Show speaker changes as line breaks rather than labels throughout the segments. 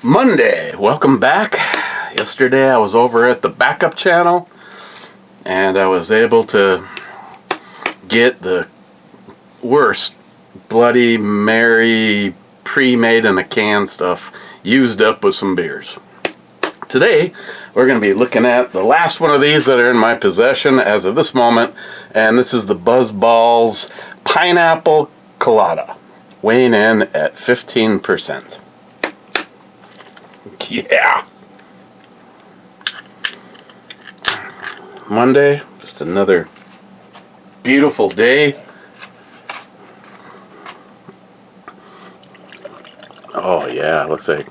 Monday, welcome back. Yesterday I was over at the backup channel and I was able to get the worst Bloody Mary pre-made in a can stuff used up with some beers. Today we're going to be looking at the last one of these that are in my possession as of this moment, and this is the BuzzBallz Pineapple Colada, weighing in at 15%. Yeah. Monday, just another beautiful day. Oh yeah, looks like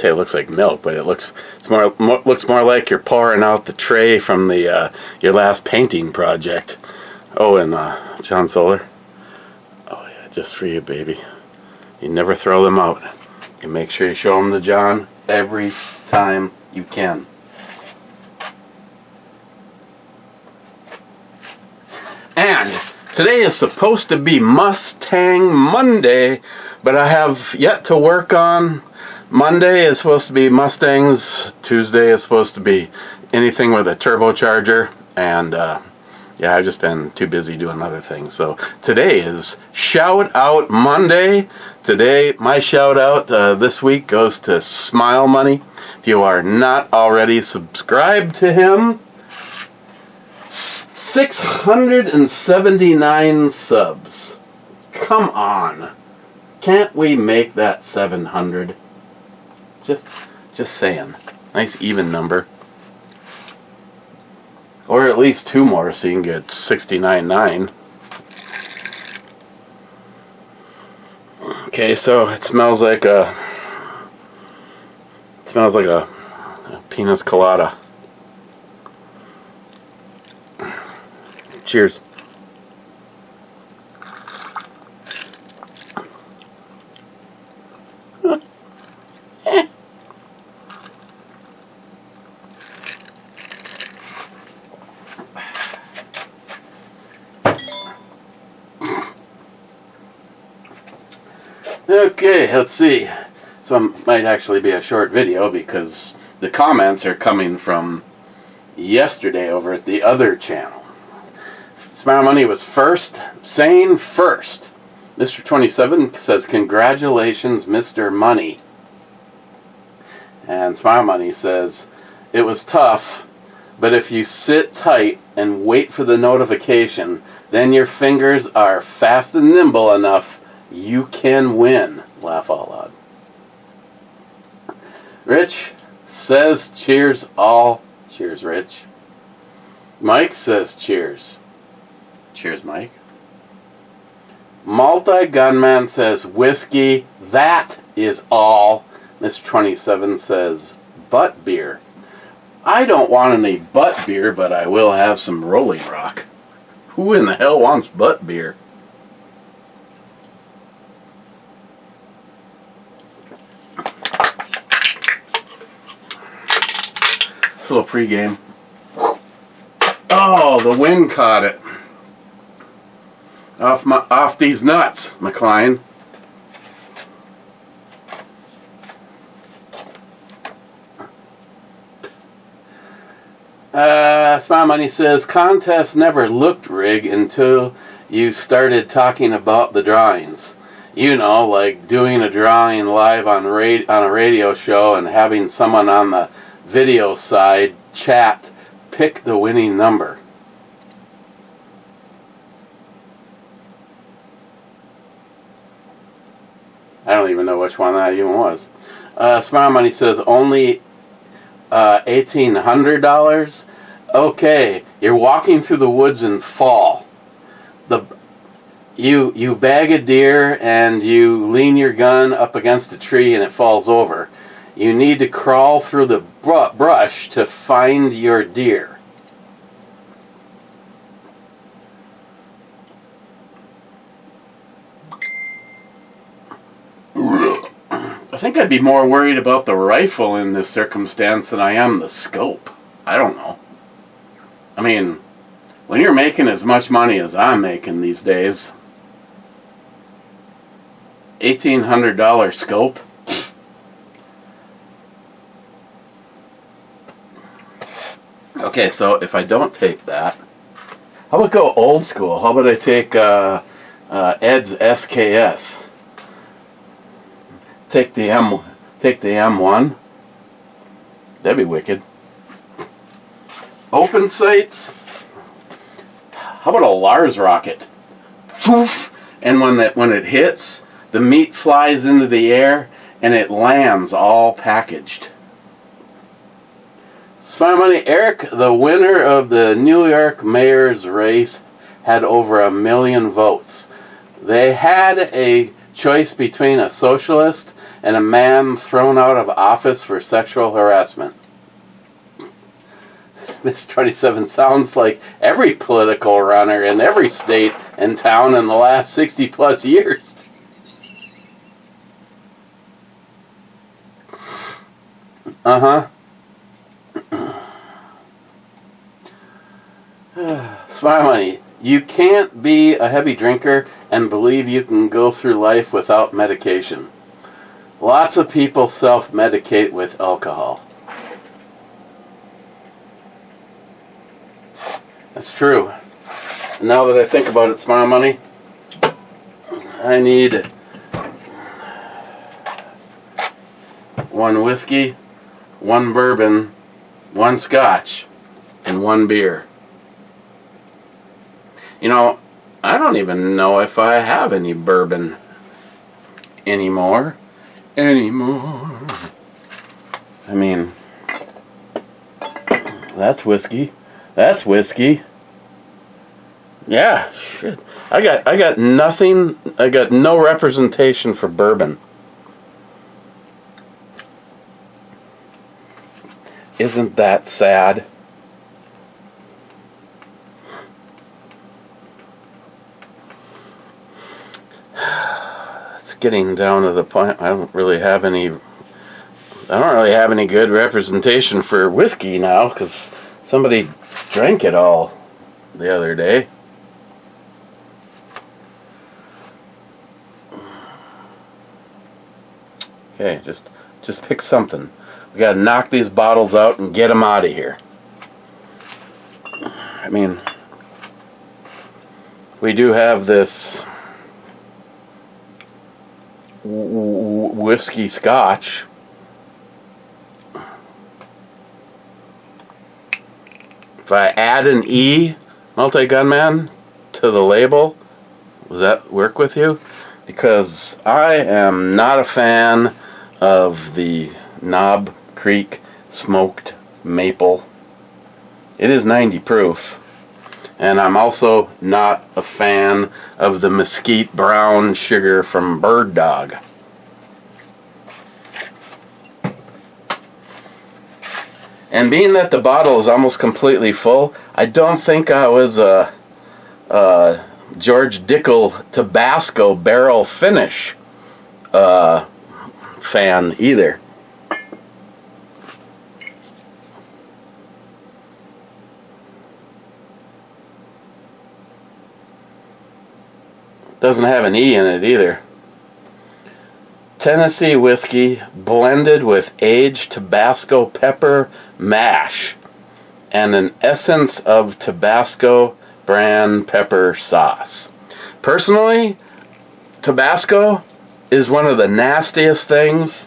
it looks like milk, but looks more like you're pouring out the tray from the your last painting project. Oh, and John Solar. Oh yeah, just for you, baby. You never throw them out. You make sure you show them to John every time you can. And today is supposed to be Mustang Monday, but I have yet to work on. Monday is supposed to be Mustangs. Tuesday is supposed to be anything with a turbocharger. And yeah, I've just been too busy doing other things. So today is Shout Out Monday. Today, my shout out this week goes to Smile Money. If you are not already subscribed to him, 679 subs. Come on. Can't we make that 700? Just saying. Nice even number. Or at least two more so you can get 69.9. Okay, so it smells like a penis colada. Cheers. Okay, let's see. So it might actually be a short video because the comments are coming from yesterday over at the other channel. Smile Money was first, saying first. Mr. 27 says, congratulations, Mr. Money. And Smile Money says, it was tough, but if you sit tight and wait for the notification, then your fingers are fast and nimble enough, you can win. Laugh out loud. Rich says cheers all. Cheers, Rich. Mike says cheers. Cheers, Mike. Multi-Gunman says whiskey. That is all. Mr. 27 says butt beer. I don't want any butt beer, but I will have some Rolling Rock. Who in the hell wants butt beer? This little pregame. Oh, the wind caught it. Off these nuts, McLean. Smile Money says, contest never looked rigged until you started talking about the drawings. You know, like doing a drawing live on a radio show and having someone on the video side chat pick the winning number. I don't even know which one that even was. Smile Money says only $1,800. Okay, you're walking through the woods in fall. You bag a deer and you lean your gun up against a tree and it falls over. You need to crawl through the brush to find your deer. I think I'd be more worried about the rifle in this circumstance than I am the scope. I don't know. I mean, when you're making as much money as I'm making these days, $1,800 scope. Okay, so if I don't take that, how about go old school? How about I take Ed's SKS? Take the M1. That'd be wicked. Open sights. How about a Lars rocket? Poof! And when it hits, the meat flies into the air and it lands all packaged. Smart money, Eric, the winner of the New York mayor's race, had over 1 million votes. They had a choice between a socialist and a man thrown out of office for sexual harassment. Mr. 27 sounds like every political runner in every state and town in the last 60 plus years. Smart money. You can't be a heavy drinker and believe you can go through life without medication. Lots of people self-medicate with alcohol. That's true. And now that I think about it, smart money, I need 1 whiskey, 1 bourbon, 1 scotch, and 1 beer. You know, I don't even know if I have any bourbon anymore. I mean, that's whiskey. That's whiskey. Yeah, shit. I got nothing. I got no representation for bourbon. Isn't that sad? It's getting down to the point I don't really have any good representation for whiskey now, because somebody drank it all the other day. Okay, just pick something. We gotta knock these bottles out and get them out of here. I mean, we do have this whiskey scotch. If I add an E, multi-gunman, to the label, does that work with you? Because I am not a fan of the Knob Creek smoked maple. It is 90 proof. And I'm also not a fan of the mesquite brown sugar from Bird Dog. And being that the bottle is almost completely full, I don't think I was a George Dickel Tabasco barrel finish fan either. Doesn't have an E in it either. Tennessee whiskey blended with aged Tabasco pepper mash and an essence of Tabasco brand pepper sauce. Personally, Tabasco is one of the nastiest things.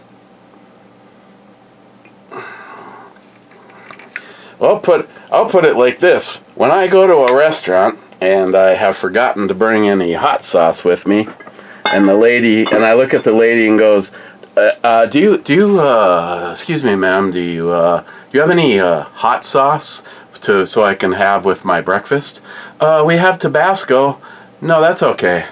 Well, I'll put it like this. When I go to a restaurant and I have forgotten to bring any hot sauce with me, and I look at the lady and goes, excuse me, ma'am, do you have any hot sauce so I can have with my breakfast? We have Tabasco. No, that's okay.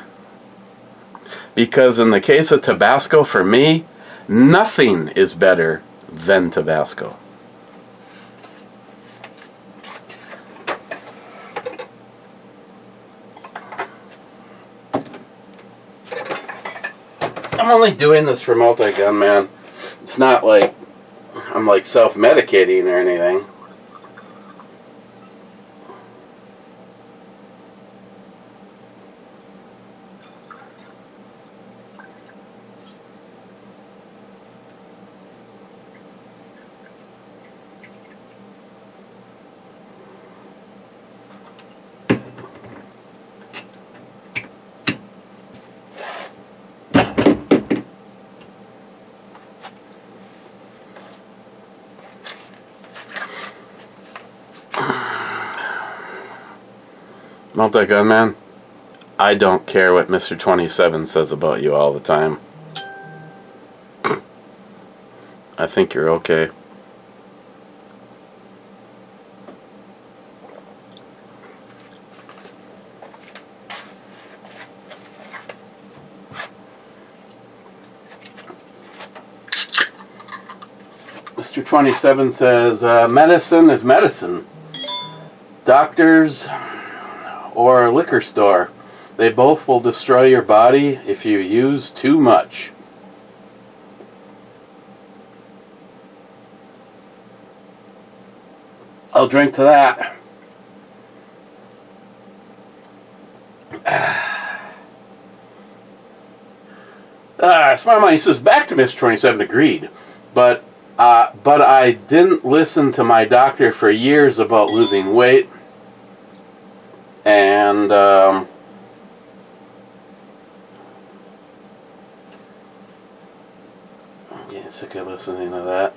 Because in the case of Tabasco, for me, nothing is better than Tabasco. I'm only doing this for multi-gun, man. It's not like I'm like self-medicating or anything. Multi-gunman, I don't care what Mr. 27 says about you all the time. I think you're okay. Mr. 27 says, medicine is medicine. Doctors or a liquor store, they both will destroy your body if you use too much. I'll drink to that. Smart Money says, back to Mr. 27, agreed. But I didn't listen to my doctor for years about losing weight. And I'm getting sick of listening to that.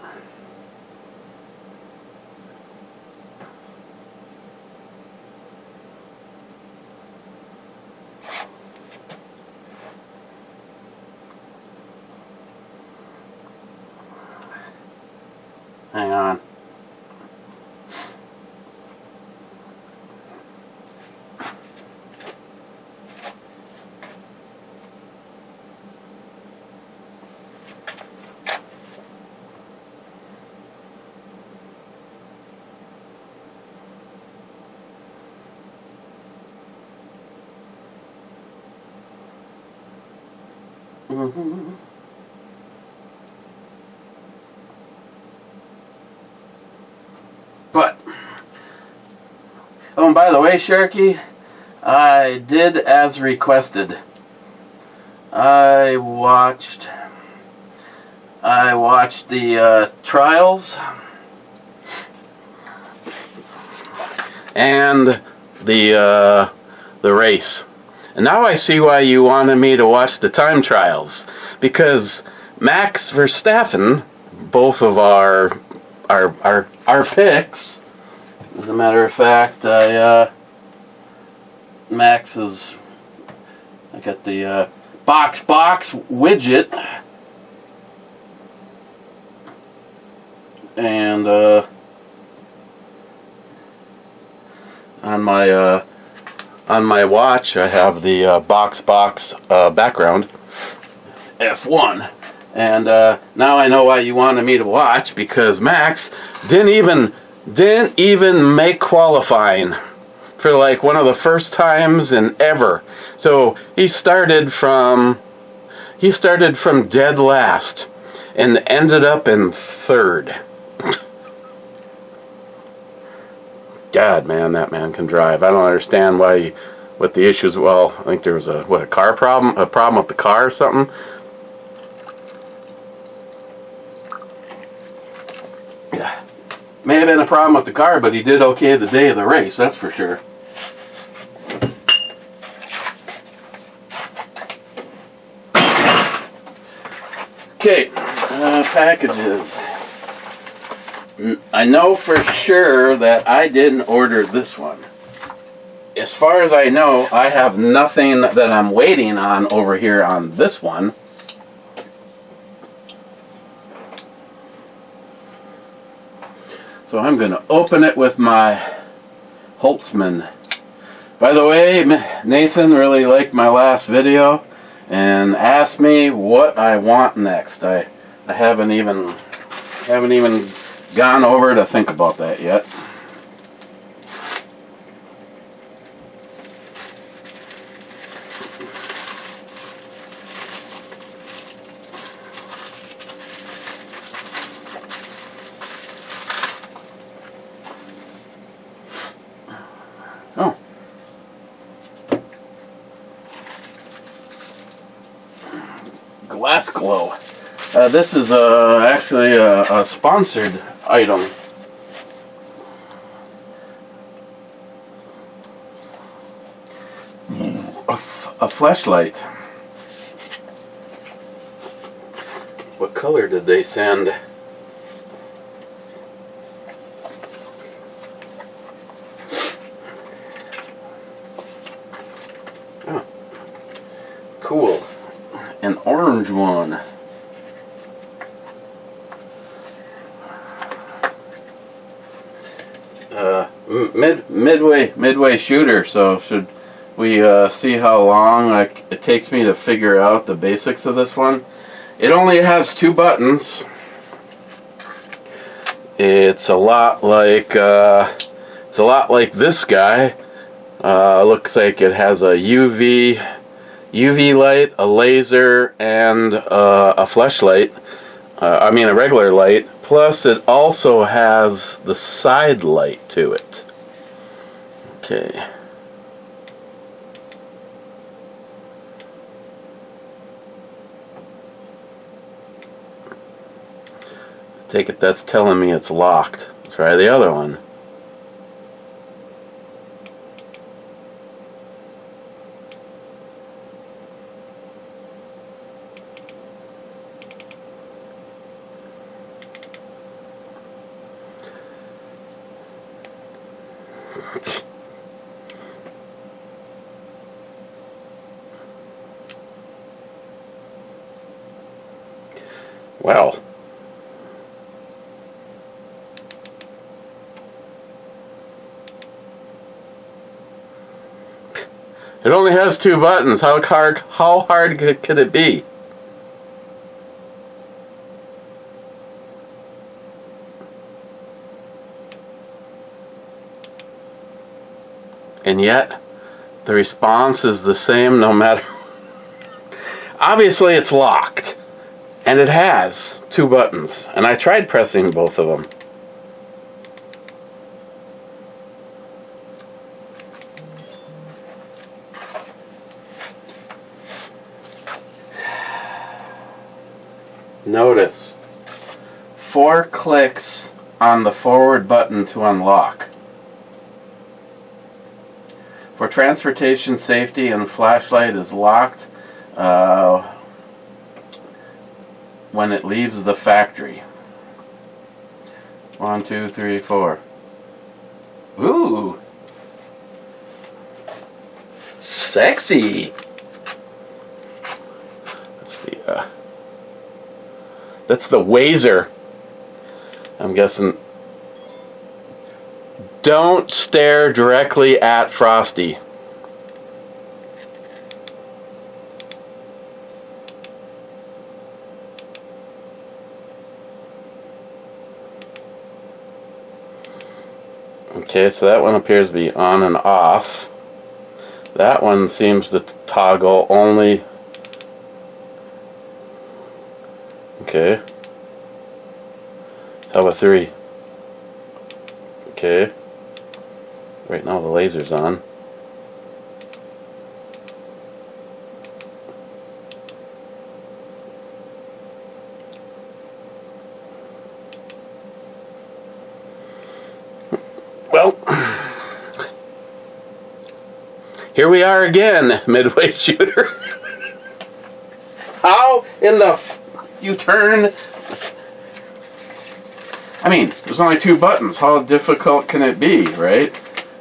Hang on. But, oh, and by the way, Sharky, I did as requested. I watched the trials and the race. And now I see why you wanted me to watch the time trials, because Max Verstappen, both of our picks, as a matter of fact, Max is, I got the box widget, and on my watch I have the box background F1. And now I know why you wanted me to watch, because Max didn't even make qualifying for like one of the first times in ever. So he started from dead last and ended up in third. God, man, that man can drive. I don't understand what the issues. Well, I think there was a car problem, a problem with the car or something. Yeah, may have been a problem with the car, but he did okay the day of the race, that's for sure. Okay, packages. I know for sure that I didn't order this one. As far as I know, I have nothing that I'm waiting on over here on this one. So I'm going to open it with my Holtzman. By the way, Nathan really liked my last video and asked me what I want next. I haven't even gone over to think about that yet. Oh. Glass Glow. This is actually a sponsored item. A flashlight. What color did they send? orange one. Midway shooter, so should we see how long it takes me to figure out the basics of this one. It only has 2 buttons. It's a lot like this guy. Looks like it has a UV light, a laser, and a flashlight. I mean a regular light. Plus, it also has the side light to it. Okay. Take it that's telling me it's locked. Try the other one. Well, it only has 2 buttons. How hard could it be? And yet, the response is the same no matter. Obviously, it's locked. And it has 2 buttons. And I tried pressing both of them. Notice 4 clicks on the forward button to unlock. For transportation safety, and flashlight is locked when it leaves the factory. 1, 2, 3, 4. Ooh, sexy. Let's see. That's the Wazer. I'm guessing. Don't stare directly at Frosty. Okay, so that one appears to be on and off. That one seems to toggle only. Okay. Let's have a 3. Okay. Right now the laser's on. Well, here we are again, midway shooter. How in the you turn? I mean, there's only 2 buttons. How difficult can it be, right?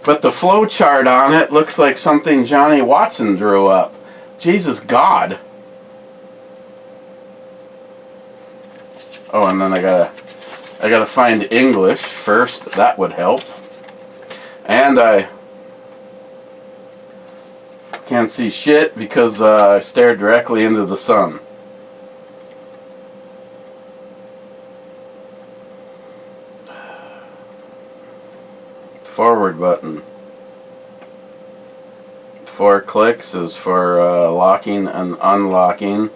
But the flow chart on it looks like something Johnny Watson drew up. Jesus God. Oh, and then I gotta find English first. That would help. And I can't see shit because I stared directly into the sun. Forward button. 4 clicks is for locking and unlocking.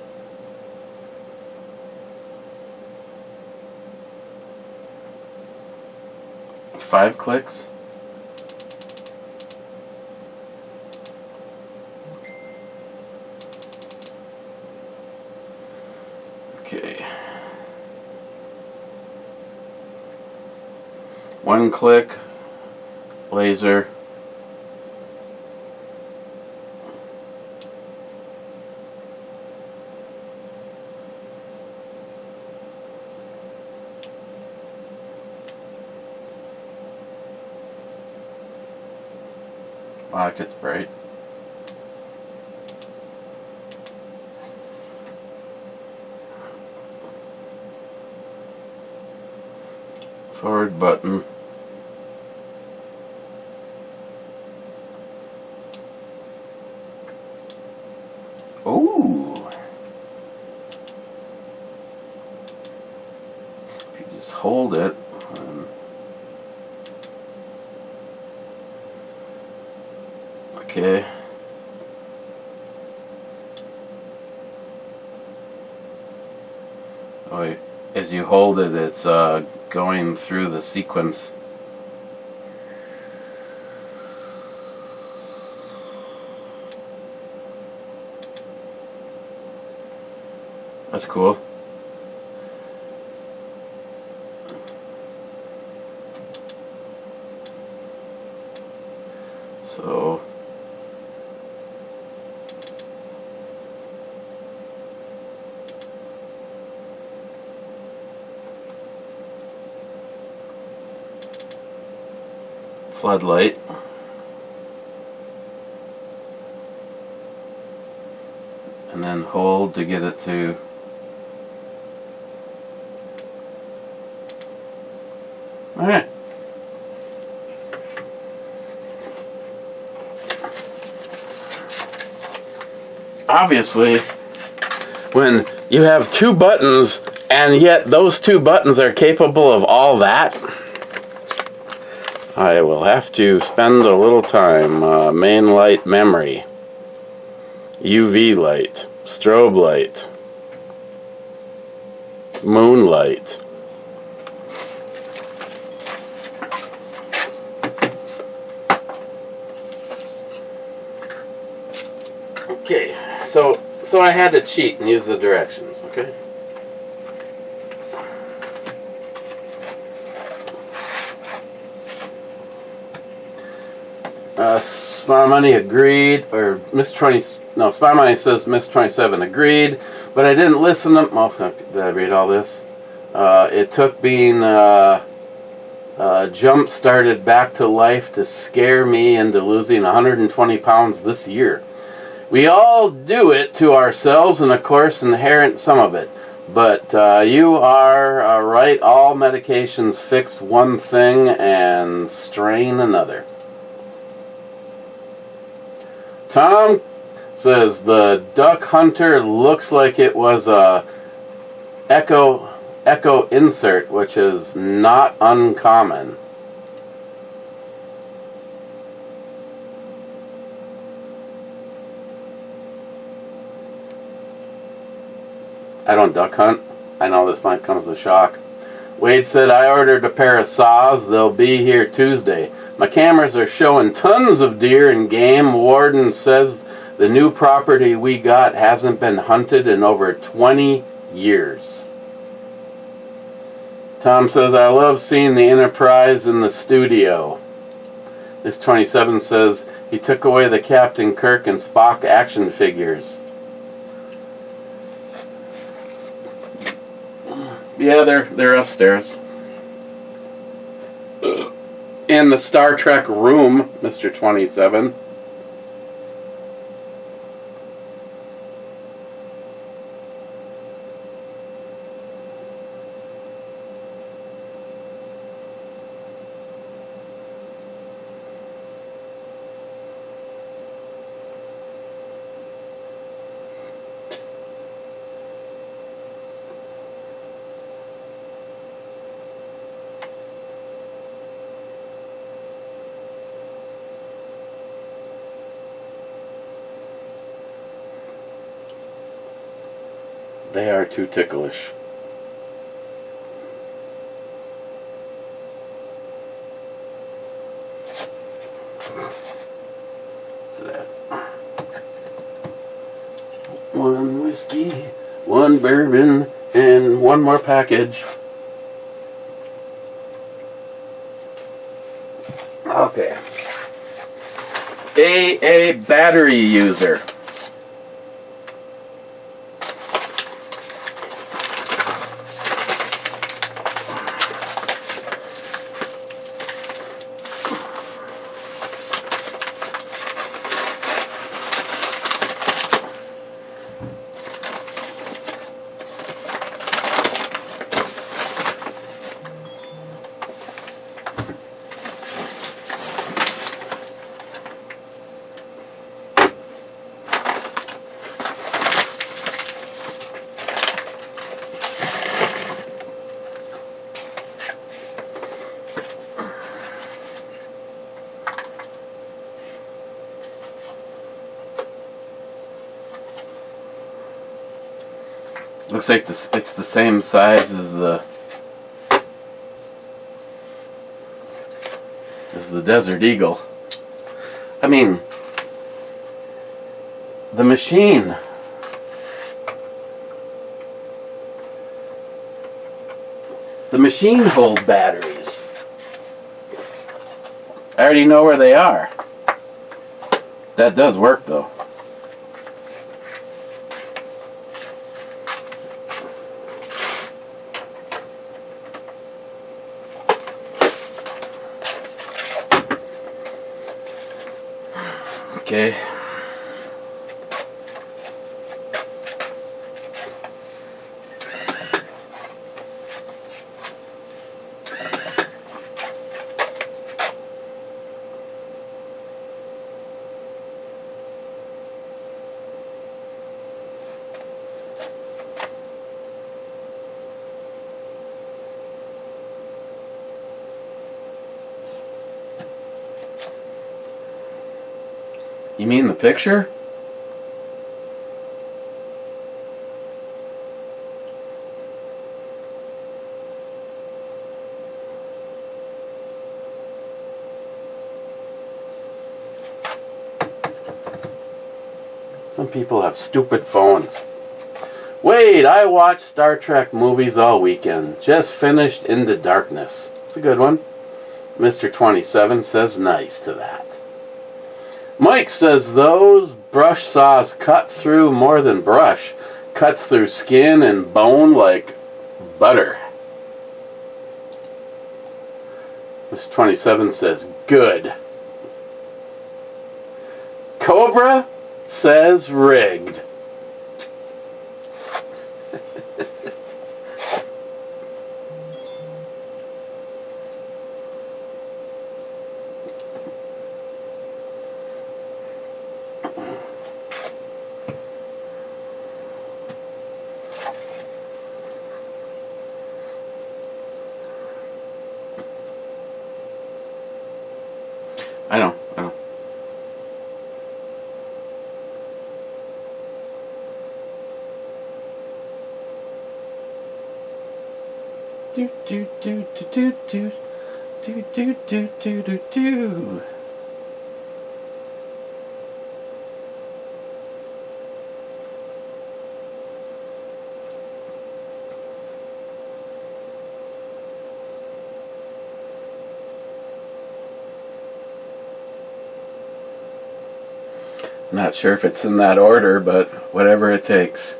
Five clicks. Okay. 1 click. Laser. Wow, it gets bright. Forward button. Ooh. If you just hold it. Okay. Oh, as you hold it, it's going through the sequence. That's cool. So floodlight. And then hold to get it to okay. Obviously, when you have two buttons and yet those two buttons are capable of all that, I will have to spend a little time. Main light memory, UV light, strobe light, moonlight. Okay, so I had to cheat and use the directions, okay? Spy Money agreed, or Spy Money says Miss 27 agreed, but I didn't listen to, well, did I read all this? It took being jump started back to life to scare me into losing 120 pounds this year. We all do it to ourselves, and of course inherent some of it. But you are right, all medications fix one thing and strain another. Tom says the duck hunter looks like it was a echo insert, which is not uncommon. I don't duck hunt. I know this might come as a shock. Wade said, I ordered a pair of saws. They'll be here Tuesday. My cameras are showing tons of deer and game. Warden says the new property we got hasn't been hunted in over 20 years. Tom says, I love seeing the Enterprise in the studio. This 27 says, he took away the Captain Kirk and Spock action figures. Yeah, they're upstairs. In the Star Trek room, Mr. 27. They are too ticklish. So that one whiskey, one bourbon, and one more package. Okay. AA battery user. Looks like this, it's the same size as the Desert Eagle. I mean, the machine. The machine holds batteries. I already know where they are. That does work though. Okay. You mean the picture? Some people have stupid phones. Wait, I watched Star Trek movies all weekend. Just finished Into Darkness. It's a good one. Mr. 27 says nice to that. Mike says those brush saws cut through more than brush. Cuts through skin and bone like butter. Mr. 27 says good. Cobra says rigged. I know. Do do do do do do do do do do do. Not sure if it's in that order, but whatever it takes.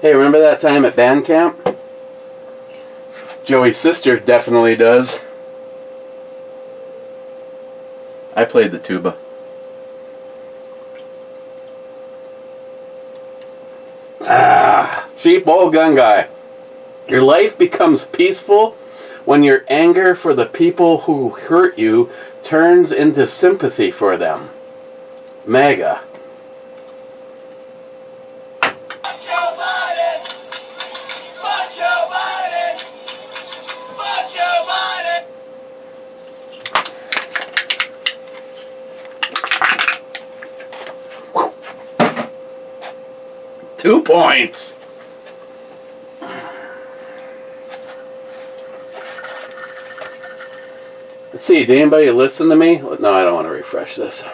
Hey, remember that time at band camp? Joey's sister definitely does. I played the tuba. Cheap old gun guy. Your life becomes peaceful when your anger for the people who hurt you turns into sympathy for them. Mega. Two points. Let's see, did anybody listen to me? No, I don't want to refresh this.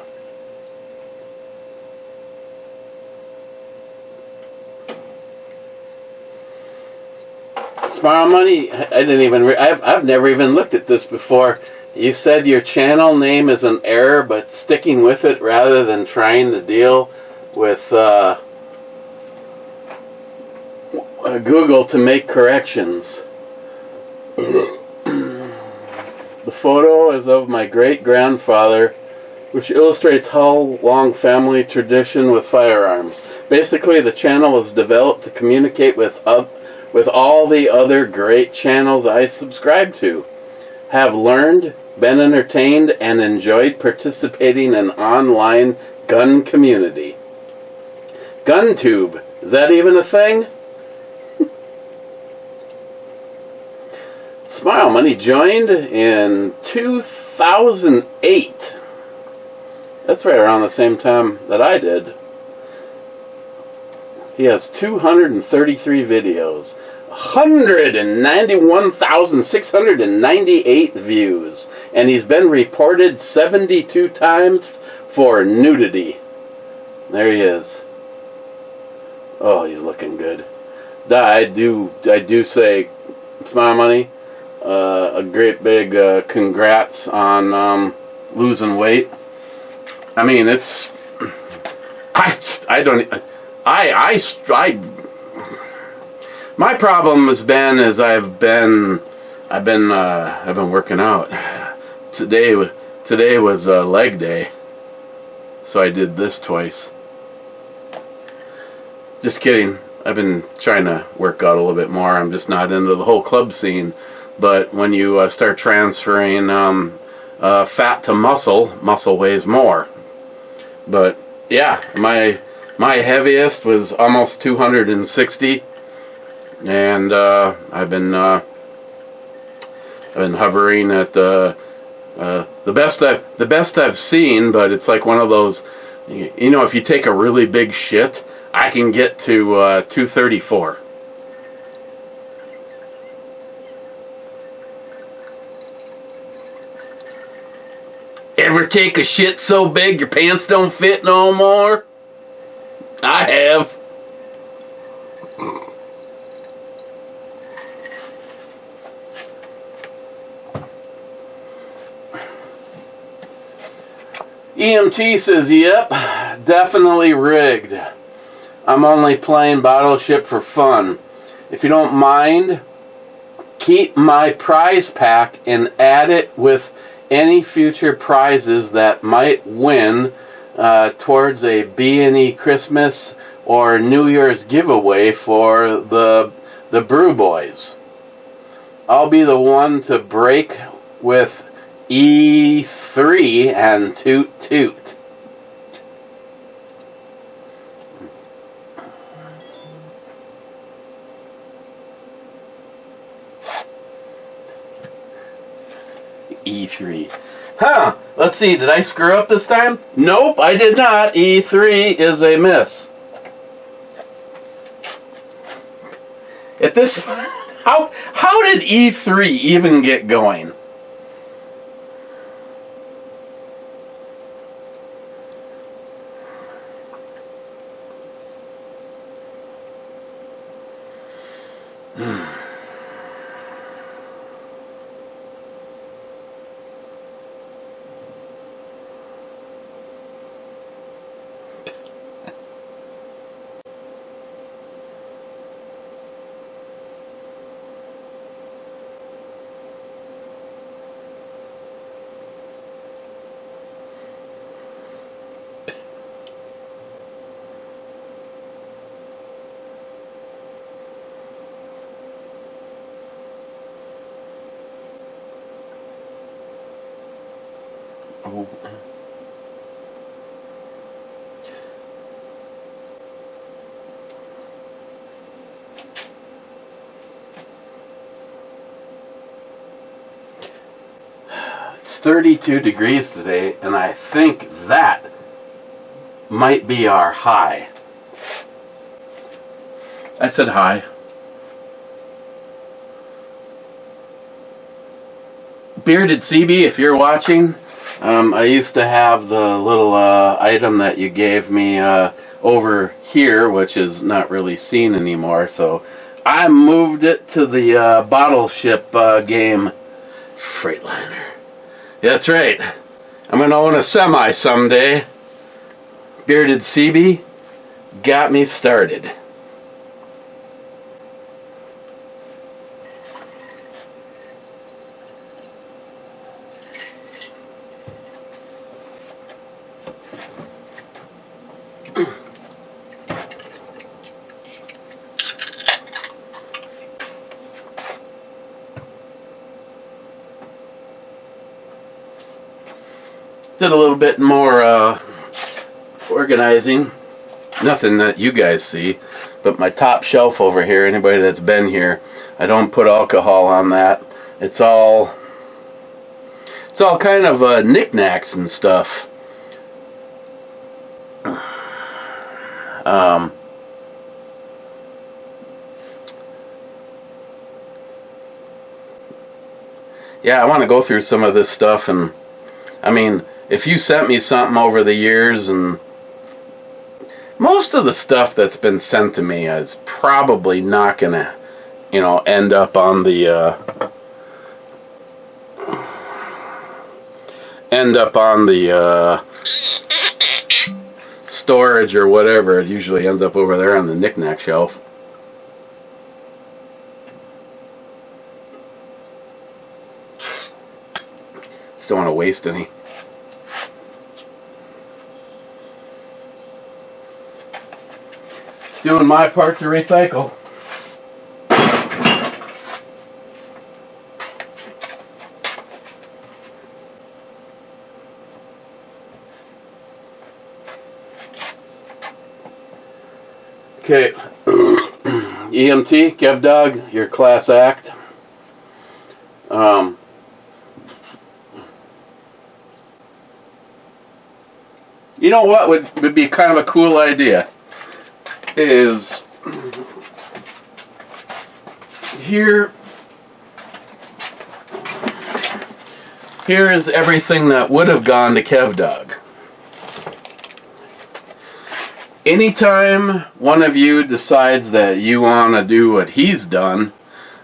Smart Money, I've never even looked at this before. You said your channel name is an error, but sticking with it rather than trying to deal with Google to make corrections. The photo is of my great-grandfather, which illustrates how long family tradition with firearms. Basically, the channel was developed to communicate with all the other great channels I subscribe to. Have learned, been entertained, and enjoyed participating in online gun community. GunTube, is that even a thing? Smile Money joined in 2008. That's right around the same time that I did. He has 233 videos, 191,698 views, and he's been reported 72 times for nudity. There he is. Oh, he's looking good. I do say, Smile Money, a great big congrats on losing weight. I mean, it's my problem has been is I've been working out. Today was leg day, so I did this twice. Just kidding. I've been trying to work out a little bit more. I'm just not into the whole club scene. But when you start transferring fat to muscle, muscle weighs more. But yeah, my heaviest was almost 260, and I've been hovering at the best I've seen. But it's like one of those, you know, if you take a really big shit, I can get to 234. Ever take a shit so big your pants don't fit no more? I have. EMT says, yep, definitely rigged. I'm only playing Battleship for fun. If you don't mind, keep my prize pack and add it with any future prizes that might win towards a B&E Christmas or New Year's giveaway for the Brew Boys. I'll be the one to break with E3 and toot toot. E3. Huh, let's see, did I screw up this time? Nope, I did not. E3 is a miss. At this, how did E3 even get going? Oh. It's 32 degrees today, and I think that might be our high. I said hi. Bearded CB, if you're watching, I used to have the little item that you gave me over here, which is not really seen anymore, so I moved it to the Battleship game. Freightliner. Yeah, that's right. I'm going to own a semi someday. Bearded CB got me started. Did a little bit more organizing. Nothing that you guys see, but my top shelf over here, anybody that's been here, I don't put alcohol on that. It's all kind of knickknacks and stuff. Yeah, I want to go through some of this stuff, and I mean, if you sent me something over the years, and most of the stuff that's been sent to me is probably not gonna, end up on the storage or whatever. It usually ends up over there on the knickknack shelf. Just don't want to waste any. Just doing my part to recycle. Okay, EMT, Kev Dog, your class act. You know what would be kind of a cool idea is here is everything that would have gone to Kev Dog. Anytime one of you decides that you want to do what he's done,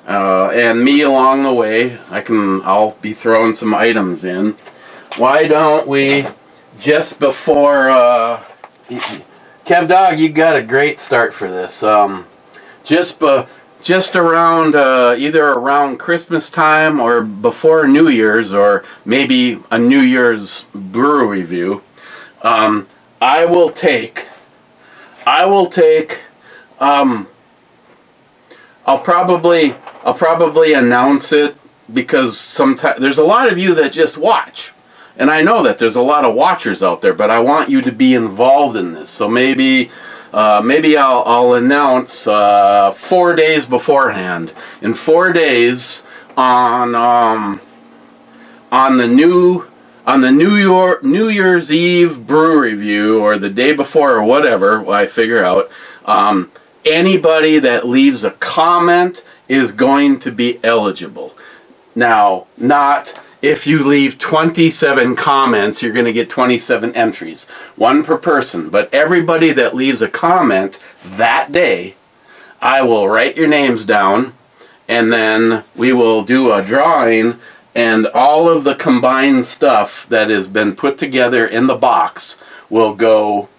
and me along the way, I'll be throwing some items in. Why don't we, just before, Kev Dog, you got a great start for this. Just around, either around Christmas time or before New Year's, or maybe a New Year's brew review, I'll probably announce it, because sometimes there's a lot of you that just watch, and I know that there's a lot of watchers out there, but I want you to be involved in this. So maybe I'll announce 4 days beforehand. In 4 days on the New Year's Eve brew review, or the day before, or whatever, I figure out, anybody that leaves a comment is going to be eligible. Now, not if you leave 27 comments, you're going to get 27 entries, one per person, but everybody that leaves a comment that day, I will write your names down, and then we will do a drawing, and all of the combined stuff that has been put together in the box will go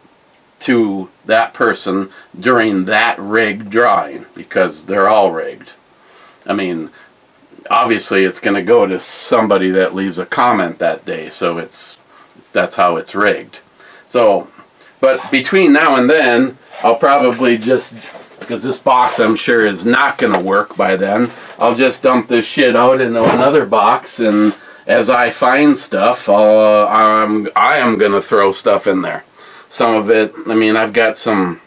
to that person during that rigged drawing, because they're all rigged. I mean, obviously it's going to go to somebody that leaves a comment that day, so that's how it's rigged. So, but between now and then, I'll probably just, because this box I'm sure is not going to work by then, I'll just dump this shit out into another box, and as I find stuff, I am going to throw stuff in there. Some of it, I mean, I've got some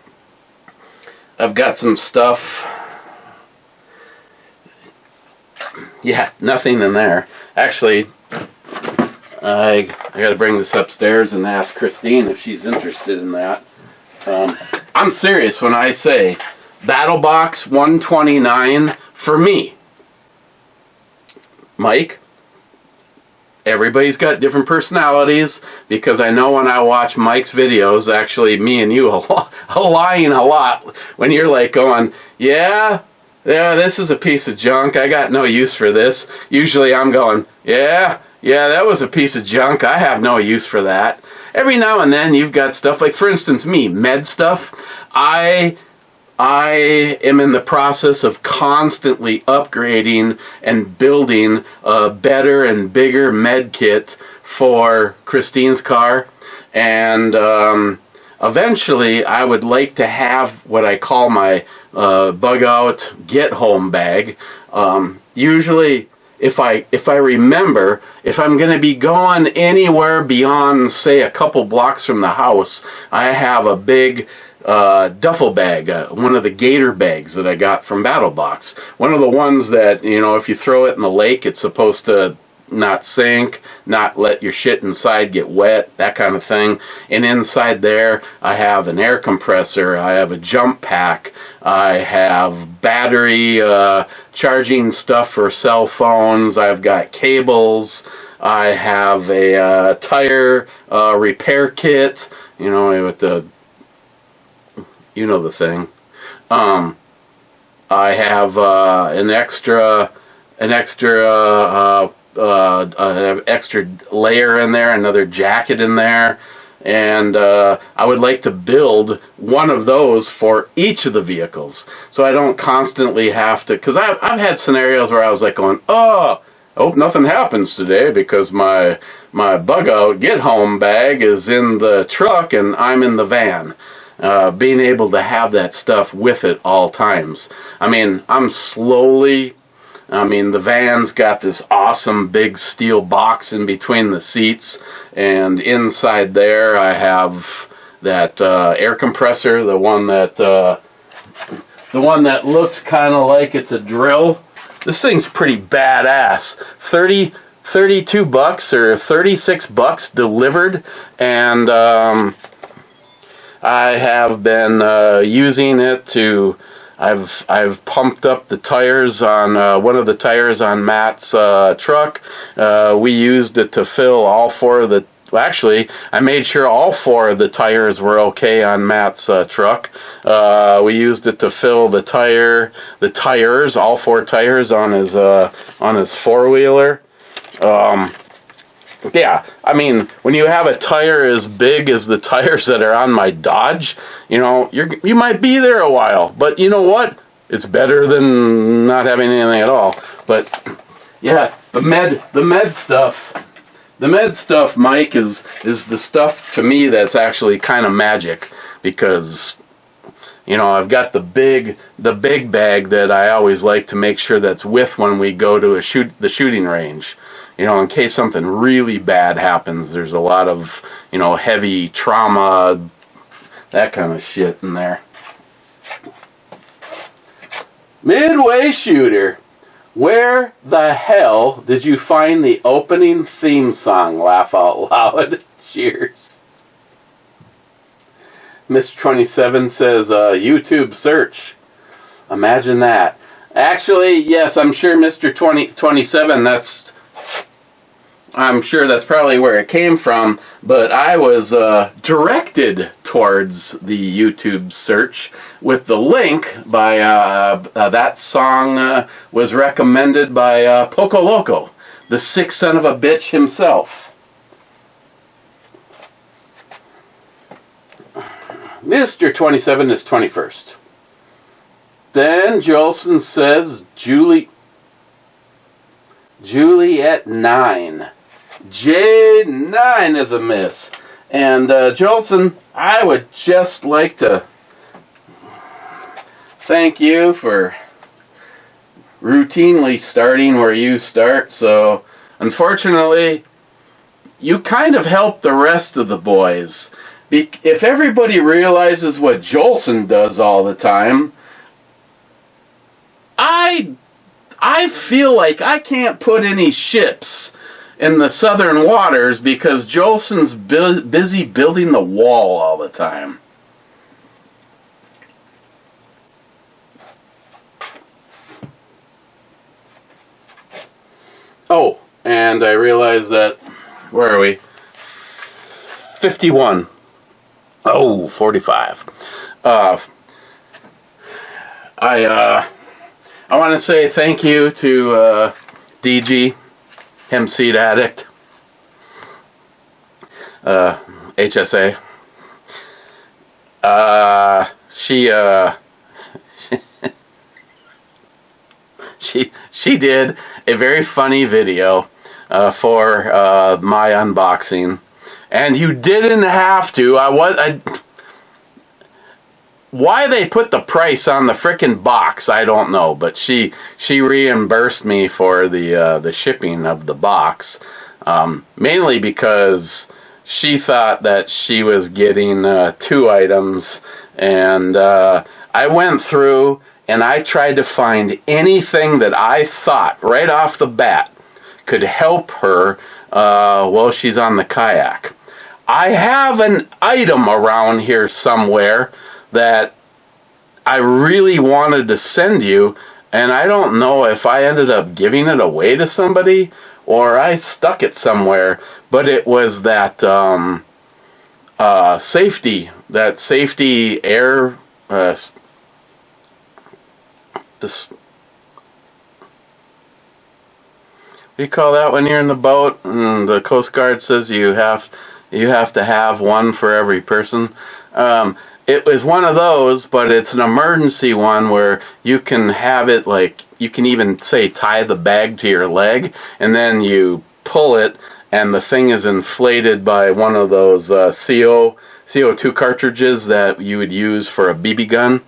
stuff. Yeah, nothing in there. Actually, I got to bring this upstairs and ask Christine if she's interested in that. I'm serious when I say Battle Box 129 for me. Mike, everybody's got different personalities, because I know when I watch Mike's videos, actually me and you are lying a lot when you're like going, yeah, this is a piece of junk, I got no use for this. Usually I'm going, yeah, that was a piece of junk, I have no use for that. Every now and then you've got stuff, like for instance me, med stuff. I am in the process of constantly upgrading and building a better and bigger med kit for Christine's car, and eventually I would like to have what I call my bug out get home bag. Usually if I remember, if I'm going to be going anywhere beyond, say, a couple blocks from the house, I have a big duffel bag, one of the gator bags that I got from BattleBox. One of the ones that, you know, if you throw it in the lake, it's supposed to not sink, not let your shit inside get wet, that kind of thing. And inside there, I have an air compressor, I have a jump pack, I have battery charging stuff for cell phones, I've got cables, I have a tire repair kit, you know, with the, you know the thing. I have an extra layer in there, another jacket in there, and I would like to build one of those for each of the vehicles, so I don't constantly have to, because I've had scenarios where I was like going, oh, I hope nothing happens today because my bug out get home bag is in the truck and I'm in the van. Being able to have that stuff with it all times. I mean, the van's got this awesome big steel box in between the seats, and inside there I have that air compressor, the one that looks kind of like it's a drill. This thing's pretty badass. 32 bucks or 36 bucks delivered, and I have been using it to, I've pumped up the tires on one of the tires on Matt's truck. We used it to fill all four of the, well, actually, I made sure all four of the tires were okay on Matt's truck. We used it to fill the tires, all four tires on his four-wheeler. Yeah, I mean, when you have a tire as big as the tires that are on my Dodge, you know, you might be there a while, but you know what? It's better than not having anything at all. But yeah, the med stuff, Mike, is the stuff to me that's actually kind of magic, because, you know, I've got the big bag that I always like to make sure that's with when we go to the shooting range. You know, in case something really bad happens, there's a lot of, you know, heavy trauma, that kind of shit in there. Midway Shooter, where the hell did you find the opening theme song? Laugh out loud. Cheers. Mr. 27 says, YouTube search. Imagine that. Actually, yes, I'm sure Mr. 27, I'm sure that's probably where it came from, but I was directed towards the YouTube search with the link by, that song was recommended by Poco Loco, the sick son of a bitch himself. Mr. 27 is 21st. Then Jolson says Juliet 9. J9 is a miss. And Jolson, I would just like to thank you for routinely starting where you start. So, unfortunately, you kind of helped the rest of the boys. If everybody realizes what Jolson does all the time, I feel like I can't put any ships in the southern waters because Jolson's busy building the wall all the time. Oh, and I realized that, where are we? 51. Oh, 45. I want to say thank you to DG, Hempseed Addict, HSA. She did a very funny video for my unboxing, and you didn't have to. Why they put the price on the frickin' box, I don't know, but she reimbursed me for the shipping of the box, mainly because she thought that she was getting 2 items, and I went through and I tried to find anything that I thought right off the bat could help her while she's on the kayak. I have an item around here somewhere that I really wanted to send you, and I don't know if I ended up giving it away to somebody or I stuck it somewhere, but it was that safety air this, what do you call that when you're in the boat and the Coast Guard says you have to have one for every person? It was one of those, but it's an emergency one where you can have it, like, you can even say tie the bag to your leg, and then you pull it, and the thing is inflated by one of those CO2 cartridges that you would use for a BB gun.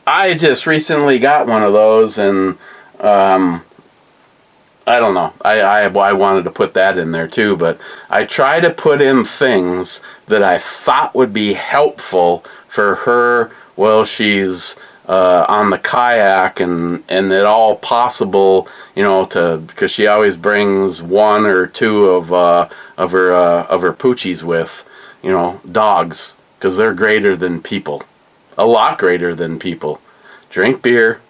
I just recently got one of those, and I don't know. I wanted to put that in there too, but I try to put in things that I thought would be helpful for her while she's on the kayak, and at all possible, you know, because she always brings 1 or 2 of her poochies with, you know, dogs, because they're greater than people, a lot greater than people. Drink beer,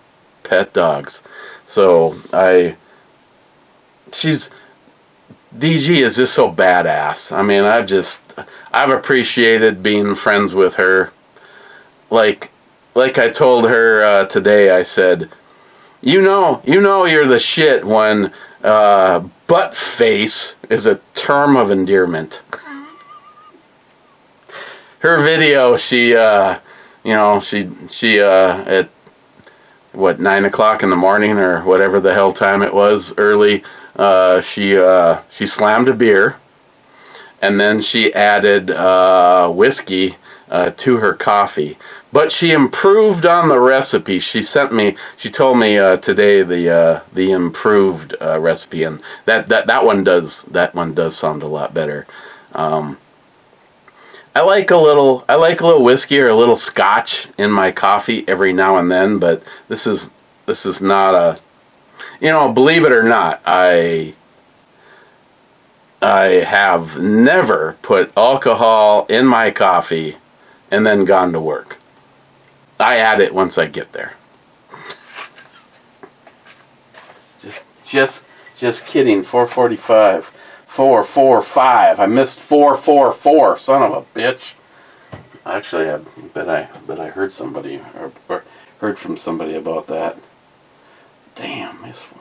pet dogs. So DG is just so badass. I mean, I've appreciated being friends with her. Like I told her today, I said, you know you're the shit when butt face is a term of endearment. Her video, she at 9 o'clock in the morning or whatever the hell time it was, early, she slammed a beer, and then she added whiskey to her coffee. But she improved on the recipe. She told me today the improved recipe, and that one does sound a lot better. I like a little whiskey or a little scotch in my coffee every now and then, but this is not a, believe it or not, I have never put alcohol in my coffee and then gone to work. I add it once I get there. Just kidding. 4:45. 4:45. I missed 4:44. Son of a bitch. Actually, I bet I heard somebody or heard from somebody about that. Damn, missed 4:44.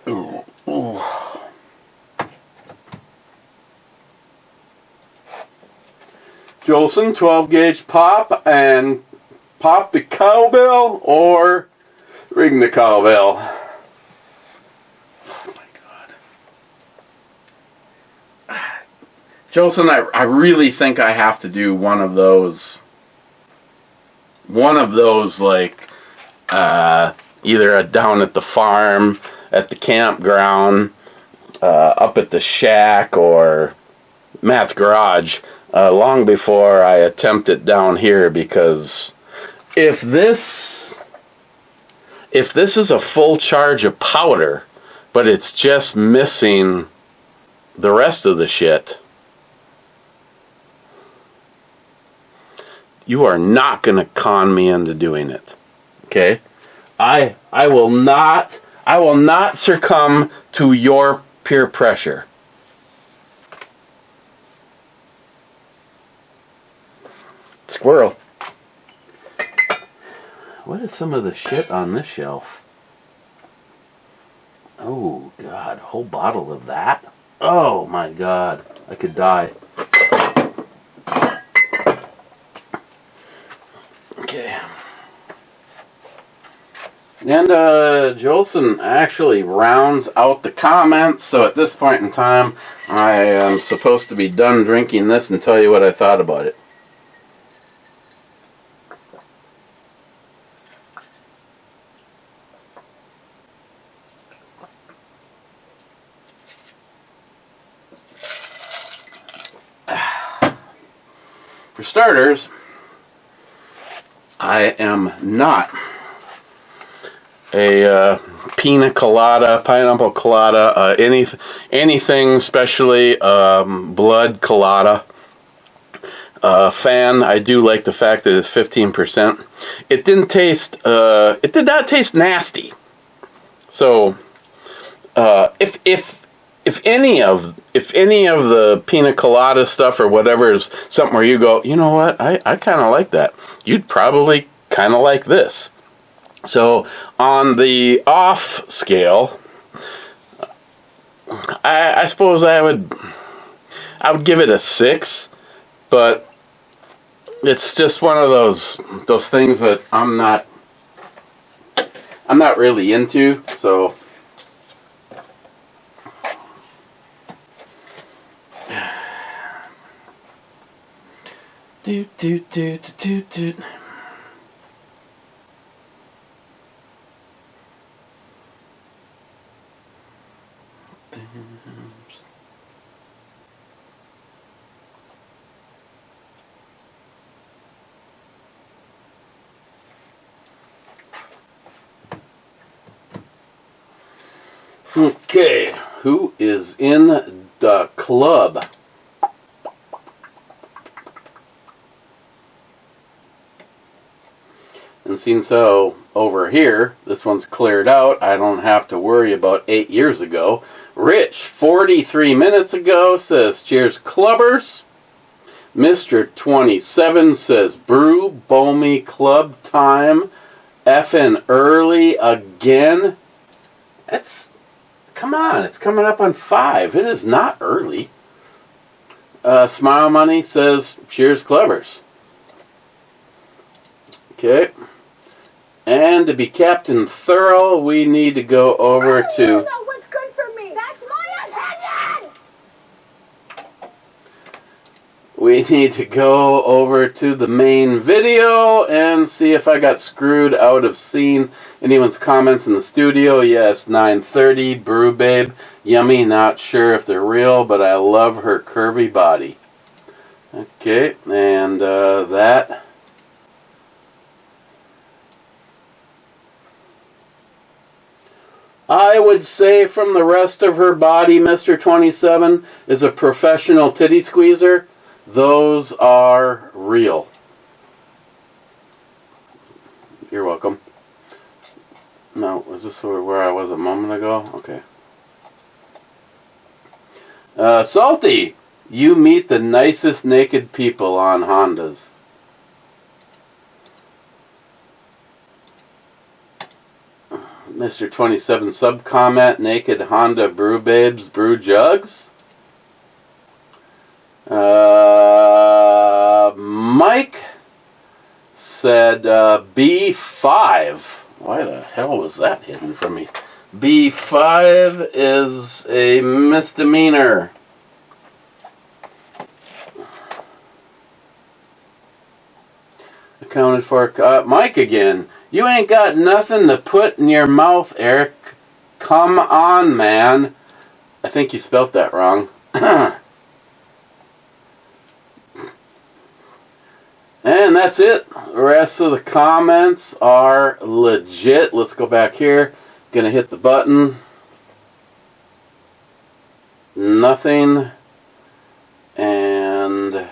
Ooh. Jolson, 12 gauge pop, and pop the cowbell or ring the cowbell. Oh my God. Jolson, I really think I have to do one of those like either down at the farm, at the campground, up at the shack, or Matt's garage. Long before I attempt it down here, because if this is a full charge of powder, but it's just missing the rest of the shit, you are not going to con me into doing it. Okay? I will not succumb to your peer pressure. Squirrel. What is some of the shit on this shelf? Oh God, a whole bottle of that? Oh my God, I could die. Okay. And Jolson actually rounds out the comments, so at this point in time, I am supposed to be done drinking this and tell you what I thought about it. For starters, I am not a pina colada, pineapple colada, anything, especially blood colada fan. I do like the fact that it's 15%. It didn't taste. It did not taste nasty. So, if any of the pina colada stuff or whatever is something where you go, you know what, I kind of like that, you'd probably kind of like this. So on the off scale, I suppose I would give it a 6, but it's just one of those things that I'm not really into. So do. Okay, who is in the club? And seeing so over here, this one's cleared out. I don't have to worry about 8 years ago. Rich, 43 minutes ago, says, cheers, clubbers. Mr. 27 says, brew, Bomi, club time. Effin' early again. Come on, it's coming up on 5. It is not early. Smile Money says, cheers, clubbers. Okay. And to be Captain Thorough, we need to go over to...
I don't know what's good for me. That's my opinion!
We need to go over to the main video and see if I got screwed out of seeing anyone's comments in the studio. Yes, 9:30, Brew Babe. Yummy, not sure if they're real, but I love her curvy body. Okay, and that... I would say from the rest of her body, Mr. 27 is a professional titty squeezer. Those are real. You're welcome. No, was this where I was a moment ago? Okay. Salty, you meet the nicest naked people on Hondas. Mr. 27 sub-comment, naked Honda brew babes, brew jugs. Mike said B5. Why the hell was that hidden from me? B5 is a misdemeanor. Accounted for. Mike again. You ain't got nothing to put in your mouth, Eric. Come on, man. I think you spelt that wrong. And that's it. The rest of the comments are legit. Let's go back here. Gonna hit the button. Nothing. And...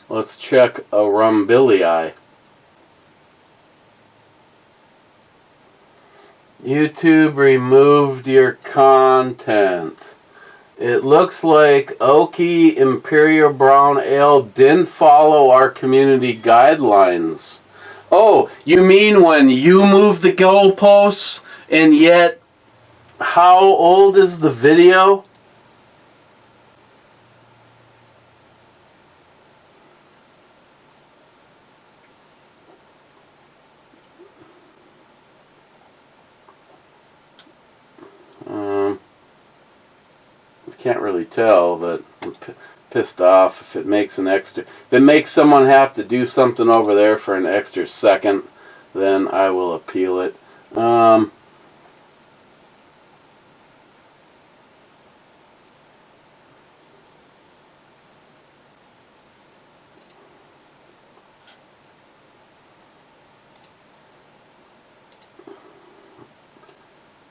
let's check a Rumbilii. YouTube removed your content. It looks like Oki Imperial Brown Ale didn't follow our community guidelines. Oh, you mean when you moved the goalposts, and yet how old is the video? Can't really tell, but I'm pissed off if it makes if it makes someone have to do something over there for an extra second, then I will appeal it.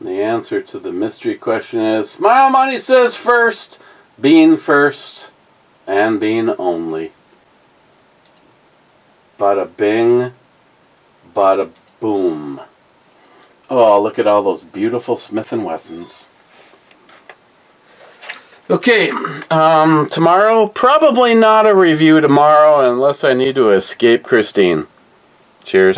The answer to the mystery question is, Smile Money says first, bean first, and bean only. Bada bing, bada boom. Oh, look at all those beautiful Smith & Wessons. Okay, tomorrow, probably not a review tomorrow unless I need to escape Christine. Cheers.